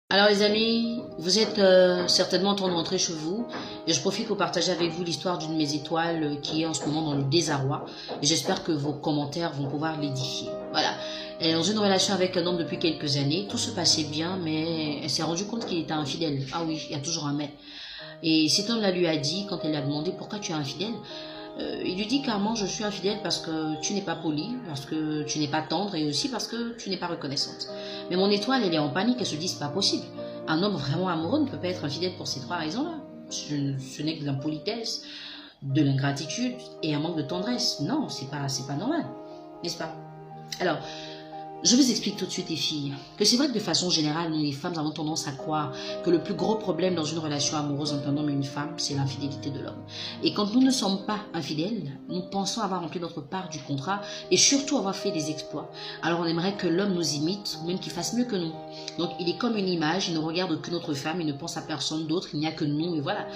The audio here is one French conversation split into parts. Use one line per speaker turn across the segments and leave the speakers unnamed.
Alors les amis, vous êtes certainement en train de rentrer chez vous et je profite pour partager avec vous l'histoire d'une de mes étoiles qui est en ce moment dans le désarroi et j'espère que vos commentaires vont pouvoir l'édifier. Voilà, elle est dans une relation avec un homme depuis quelques années, tout se passait bien mais elle s'est rendue compte qu'il était infidèle. Ah oui, il y a toujours un mais. Et cet homme-là lui a dit, quand elle lui a demandé pourquoi tu es infidèle, il lui dit carrément je suis infidèle parce que tu n'es pas poli, parce que tu n'es pas tendre et aussi parce que tu n'es pas reconnaissante. Mais mon étoile, elle est en panique, elle se dit c'est pas possible. Un homme vraiment amoureux ne peut pas être infidèle pour ces trois raisons-là. Ce n'est que de l'impolitesse, de l'ingratitude et un manque de tendresse. Non, c'est pas normal, n'est-ce pas? Alors, je vous explique tout de suite les filles, que c'est vrai que de façon générale, nous les femmes avons tendance à croire que le plus gros problème dans une relation amoureuse entre un homme et une femme, c'est l'infidélité de l'homme. Et quand nous ne sommes pas infidèles, nous pensons avoir rempli notre part du contrat et surtout avoir fait des exploits. Alors on aimerait que l'homme nous imite ou même qu'il fasse mieux que nous. Donc il est comme une image, il ne regarde que notre femme, il ne pense à personne d'autre, il n'y a que nous et voilà.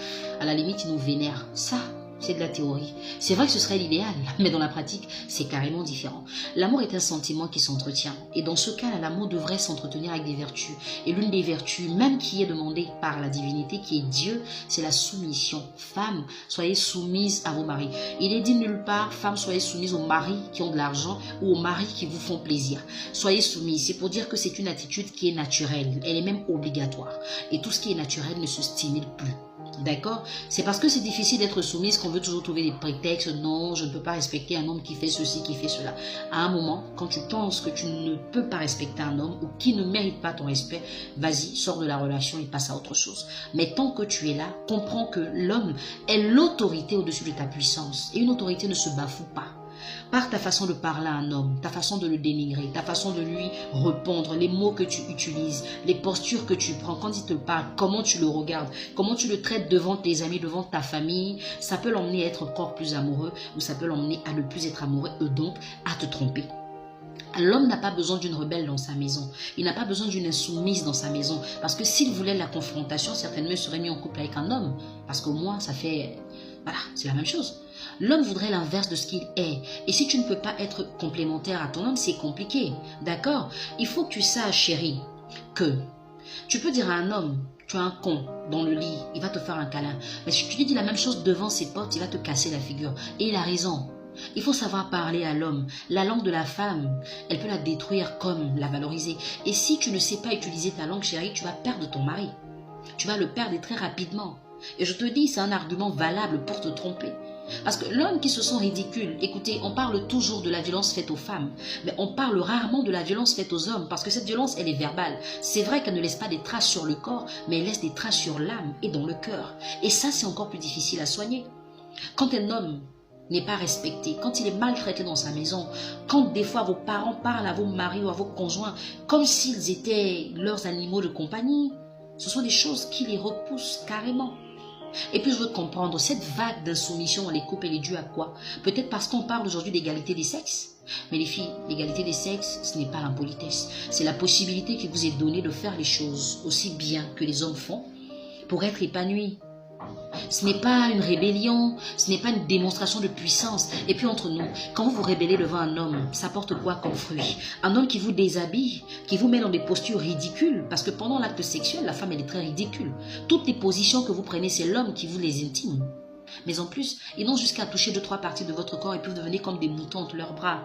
À la limite, il nous vénère. Ça, c'est de la théorie. C'est vrai que ce serait l'idéal, mais dans la pratique, c'est carrément différent. L'amour est un sentiment qui s'entretient. Et dans ce cas-là, l'amour devrait s'entretenir avec des vertus. Et l'une des vertus, même qui est demandée par la divinité, qui est Dieu, c'est la soumission. Femmes, soyez soumises à vos maris. Il est dit nulle part, femmes, soyez soumises aux maris qui ont de l'argent ou aux maris qui vous font plaisir. Soyez soumises. C'est pour dire que c'est une attitude qui est naturelle. Elle est même obligatoire. Et tout ce qui est naturel ne se stimule plus. D'accord? C'est parce que c'est difficile d'être soumise qu'on veut toujours trouver des prétextes. Non, je ne peux pas respecter un homme qui fait ceci, qui fait cela. À un moment, quand tu penses que tu ne peux pas respecter un homme ou qui ne mérite pas ton respect, vas-y, sors de la relation et passe à autre chose. Mais tant que tu es là, comprends que l'homme est l'autorité au-dessus de ta puissance. Et une autorité ne se bafoue pas. Par ta façon de parler à un homme, ta façon de le dénigrer, ta façon de lui répondre, les mots que tu utilises, les postures que tu prends, quand il te parle, comment tu le regardes, comment tu le traites devant tes amis, devant ta famille, ça peut l'emmener à être encore plus amoureux ou ça peut l'emmener à ne plus être amoureux et donc à te tromper. L'homme n'a pas besoin d'une rebelle dans sa maison. Il n'a pas besoin d'une insoumise dans sa maison. Parce que s'il voulait la confrontation, certainement il serait mis en couple avec un homme. Parce qu'au moins, ça fait... Voilà, c'est la même chose. L'homme voudrait l'inverse de ce qu'il est. Et si tu ne peux pas être complémentaire à ton homme, c'est compliqué. D'accord? Il faut que tu saches, chérie, que tu peux dire à un homme, tu es un con dans le lit, il va te faire un câlin. Mais si tu lui dis la même chose devant ses potes, il va te casser la figure. Et il a raison. Il faut savoir parler à l'homme. La langue de la femme, elle peut la détruire comme la valoriser. Et si tu ne sais pas utiliser ta langue, chérie, tu vas perdre ton mari. Tu vas le perdre très rapidement. Et je te dis, c'est un argument valable pour te tromper. Parce que l'homme qui se sent ridicule, écoutez, on parle toujours de la violence faite aux femmes, mais on parle rarement de la violence faite aux hommes, parce que cette violence, elle est verbale. C'est vrai qu'elle ne laisse pas des traces sur le corps, mais elle laisse des traces sur l'âme et dans le cœur. Et ça, c'est encore plus difficile à soigner. Quand un homme n'est pas respecté, quand il est maltraité dans sa maison, quand des fois vos parents parlent à vos maris ou à vos conjoints comme s'ils étaient leurs animaux de compagnie, ce sont des choses qui les repoussent carrément. Et puis je veux comprendre, cette vague d'insoumission dans les couples, elle est due à quoi? Peut-être parce qu'on parle aujourd'hui d'égalité des sexes. Mais les filles, l'égalité des sexes, ce n'est pas l'impolitesse. C'est la possibilité qui vous est donnée de faire les choses aussi bien que les hommes font pour être épanouis. Ce n'est pas une rébellion, ce n'est pas une démonstration de puissance. Et puis entre nous, quand vous vous rébellez devant un homme, ça porte quoi comme fruit? Un homme qui vous déshabille, qui vous met dans des postures ridicules, parce que pendant l'acte sexuel, la femme elle est très ridicule. Toutes les positions que vous prenez, c'est l'homme qui vous les intime. Mais en plus, ils n'ont jusqu'à toucher 2-3 parties de votre corps et puis vous devenez comme des moutons entre leurs bras.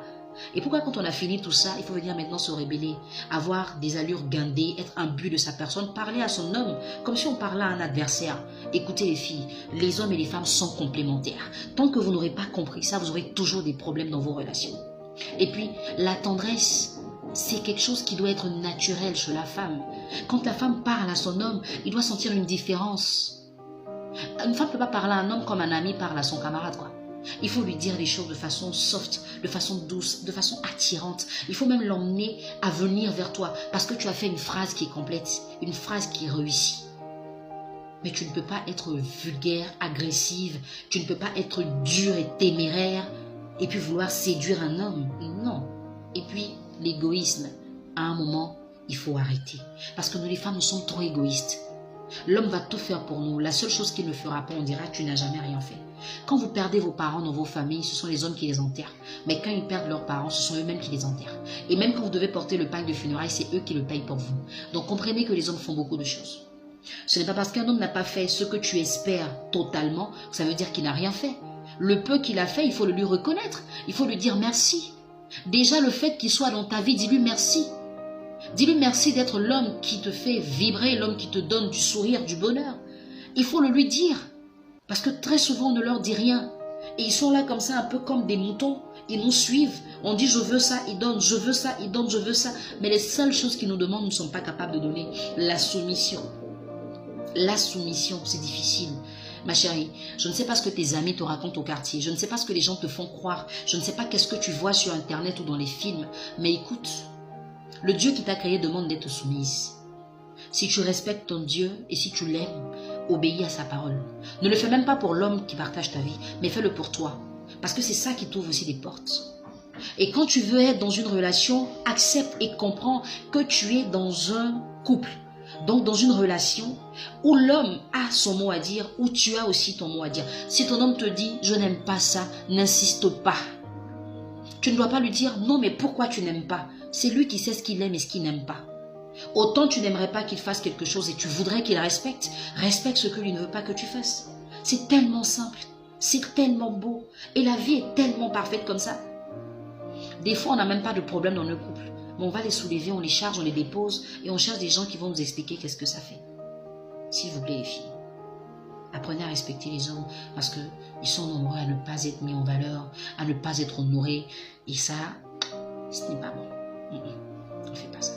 Et pourquoi quand on a fini tout ça, il faut venir maintenant se rébeller, avoir des allures guindées, être imbu de sa personne, parler à son homme comme si on parlait à un adversaire. Écoutez les filles, les hommes et les femmes sont complémentaires. Tant que vous n'aurez pas compris ça, vous aurez toujours des problèmes dans vos relations. Et puis, la tendresse, c'est quelque chose qui doit être naturel chez la femme. Quand la femme parle à son homme, il doit sentir une différence. Une femme ne peut pas parler à un homme comme un ami parle à son camarade, quoi. Il faut lui dire les choses de façon soft, de façon douce, de façon attirante. Il faut même l'emmener à venir vers toi parce que tu as fait une phrase qui est complète, une phrase qui est réussie. Mais tu ne peux pas être vulgaire, agressive, tu ne peux pas être dure et téméraire et puis vouloir séduire un homme. Non. Et puis, l'égoïsme, à un moment, il faut arrêter. Parce que nous les femmes, nous sommes trop égoïstes. L'homme va tout faire pour nous. La seule chose qu'il ne fera pas, on dira, tu n'as jamais rien fait. Quand vous perdez vos parents dans vos familles, ce sont les hommes qui les enterrent. Mais quand ils perdent leurs parents, ce sont eux-mêmes qui les enterrent. Et même quand vous devez porter le pain de funérailles, c'est eux qui le payent pour vous. Donc comprenez que les hommes font beaucoup de choses. Ce n'est pas parce qu'un homme n'a pas fait ce que tu espères totalement, ça veut dire qu'il n'a rien fait. Le peu qu'il a fait, il faut le lui reconnaître. Il faut lui dire merci. Déjà, le fait qu'il soit dans ta vie, dis-lui merci. Dis-lui merci d'être l'homme qui te fait vibrer, l'homme qui te donne du sourire, du bonheur. Il faut le lui dire. Parce que très souvent, on ne leur dit rien. Et ils sont là comme ça, un peu comme des moutons. Ils nous suivent. On dit je veux ça, ils donnent, je veux ça, ils donnent, je veux ça. Mais les seules choses qu'ils nous demandent, nous ne sommes pas capables de donner. La soumission. La soumission, c'est difficile. Ma chérie, je ne sais pas ce que tes amis te racontent au quartier. Je ne sais pas ce que les gens te font croire. Je ne sais pas qu'est-ce que tu vois sur Internet ou dans les films. Mais écoute, le Dieu qui t'a créé demande d'être soumise. Si tu respectes ton Dieu et si tu l'aimes, obéis à sa parole. Ne le fais même pas pour l'homme qui partage ta vie, mais fais-le pour toi. Parce que c'est ça qui t'ouvre aussi des portes. Et quand tu veux être dans une relation, accepte et comprends que tu es dans un couple. Donc dans une relation où l'homme a son mot à dire, où tu as aussi ton mot à dire. Si ton homme te dit « je n'aime pas ça », n'insiste pas. Tu ne dois pas lui dire « non mais pourquoi tu n'aimes pas ?» C'est lui qui sait ce qu'il aime et ce qu'il n'aime pas. Autant tu n'aimerais pas qu'il fasse quelque chose et tu voudrais qu'il respecte. Respecte ce que lui ne veut pas que tu fasses. C'est tellement simple, c'est tellement beau. Et la vie est tellement parfaite comme ça. Des fois on n'a même pas de problème dans le couple. Mais on va les soulever, on les charge, on les dépose et on cherche des gens qui vont nous expliquer qu'est-ce que ça fait. S'il vous plaît les filles, apprenez à respecter les hommes parce qu'ils sont nombreux à ne pas être mis en valeur, à ne pas être honorés. Et ça, ce n'est pas bon. On ne fait pas ça.